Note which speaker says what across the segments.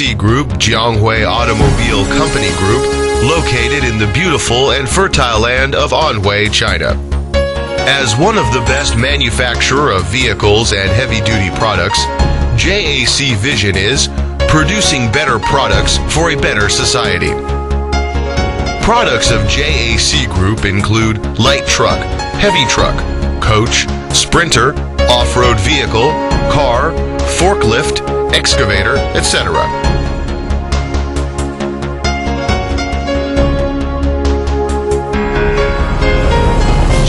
Speaker 1: JAC Group, Jianghui Automobile Company Group, located in the beautiful and fertile land of Anhui, China. As one of the best manufacturer of vehicles and heavy-duty products, JAC vision is producing better products for a better society. Products of JAC Group include light truck, heavy truck, coach, sprinter, off-road vehicle, car, forklift, excavator, etc.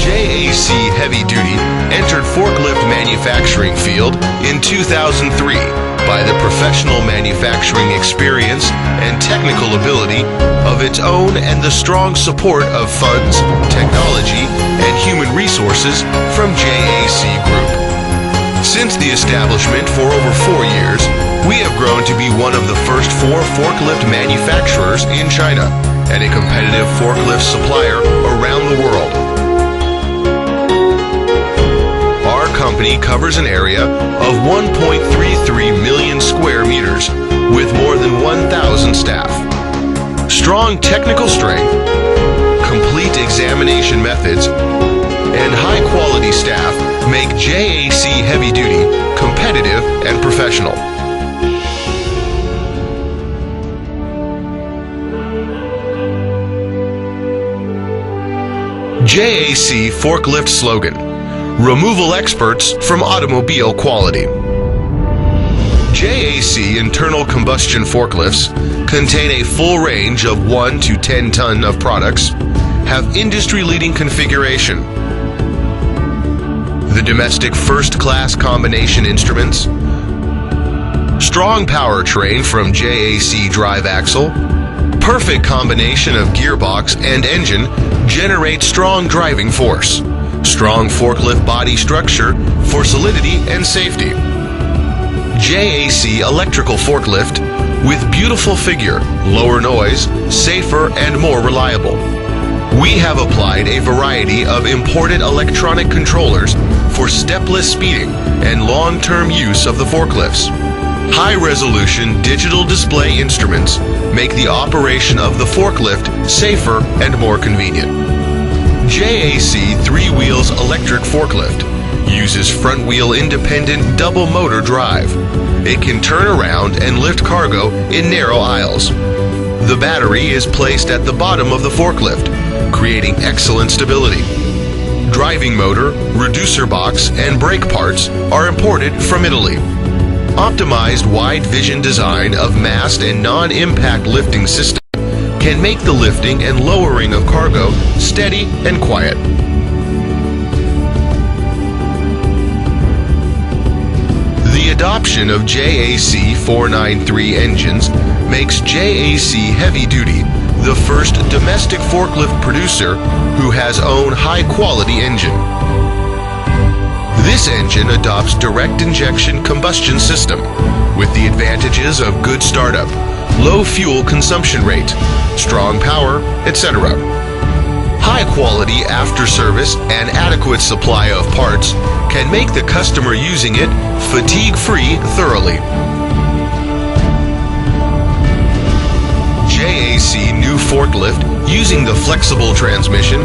Speaker 1: JAC Heavy Duty entered forklift manufacturing field in 2003 by the professional manufacturing experience and technical ability of its own and the strong support of funds, technology, and human resources from JAC Group. Since the establishment for over 4 years, we have grown to be one of the first 4 forklift manufacturers in China and a competitive forklift supplier around the world. Our company covers an area of 1.33 million square meters with more than 1,000 staff. Strong technical strength, complete examination methods, and high-quality staff make JAC Heavy Duty competitive and professional. JAC Forklift slogan: removal experts from automobile quality. JAC internal combustion forklifts contain a full range of 1 to 10 ton of products, have industry-leading configuration. The domestic first-class combination instruments, strong powertrain from JAC drive axle, perfect combination of gearbox and engine generate strong driving force, strong forklift body structure for solidity and safety. JAC electrical forklift with beautiful figure, lower noise, safer and more reliable. We have applied a variety of imported electronic controllers for stepless speeding and long-term use of the forklifts. High-resolution digital display instruments make the operation of the forklift safer and more convenient. JAC 3-wheels electric forklift uses front-wheel independent double motor drive. It can turn around and lift cargo in narrow aisles. The battery is placed at the bottom of the forklift, creating excellent stability. Driving motor, reducer box, and brake parts are imported from Italy. Optimized wide vision design of mast and non-impact lifting system can make the lifting and lowering of cargo steady and quiet. The adoption of JAC 493 engines makes JAC Heavy Duty the first domestic forklift producer who has own high-quality engine. This engine adopts direct injection combustion system with the advantages of good startup, low fuel consumption rate, strong power, etc. High-quality after-service and adequate supply of parts can make the customer using it fatigue-free thoroughly. JAC new forklift using the flexible transmission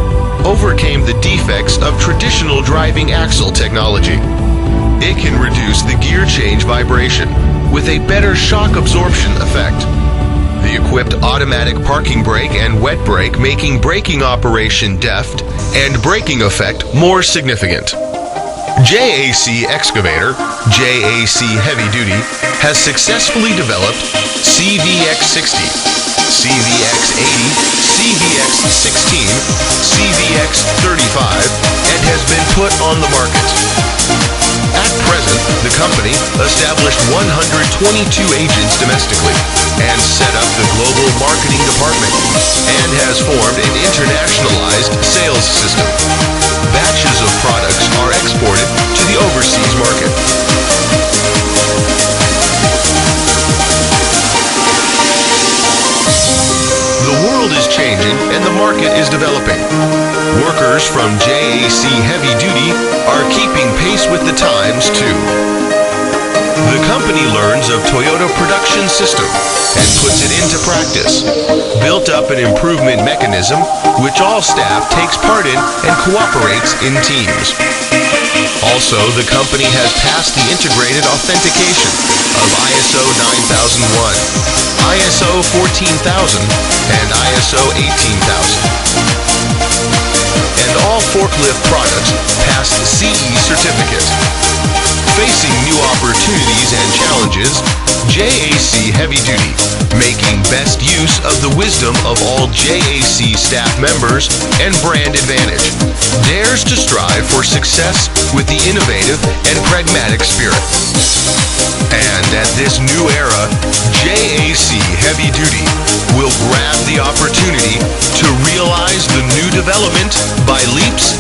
Speaker 1: overcame the defects of traditional driving axle technology. It can reduce the gear change vibration with a better shock absorption effect. The equipped automatic parking brake and wet brake making braking operation deft and braking effect more significant. JAC Excavator, JAC Heavy Duty, has successfully developed CVX60, CVX80, CVX16, CVX35, and has been put on the market. At present, the company established 122 agents domestically and set up the global marketing department and has formed an internationalized sales system. Batches of products are exported to the overseas market. The world is changing and the market is developing. Workers from JAC Heavy Duty are keeping pace with the times too. The company learns of Toyota production system and puts it into practice, built up an improvement mechanism which all staff takes part in and cooperates in teams. Also, the company has passed the integrated authentication of ISO 9001, ISO 14000, and ISO 18000. And all forklift products passed CE certificate. Facing new opportunities and challenges, JAC Heavy Duty, making best use of the wisdom of all JAC staff members and brand advantage, dares to strive for success with the innovative and pragmatic spirit. And at this new era, JAC Heavy Duty will grab the opportunity to realize the new development by leaps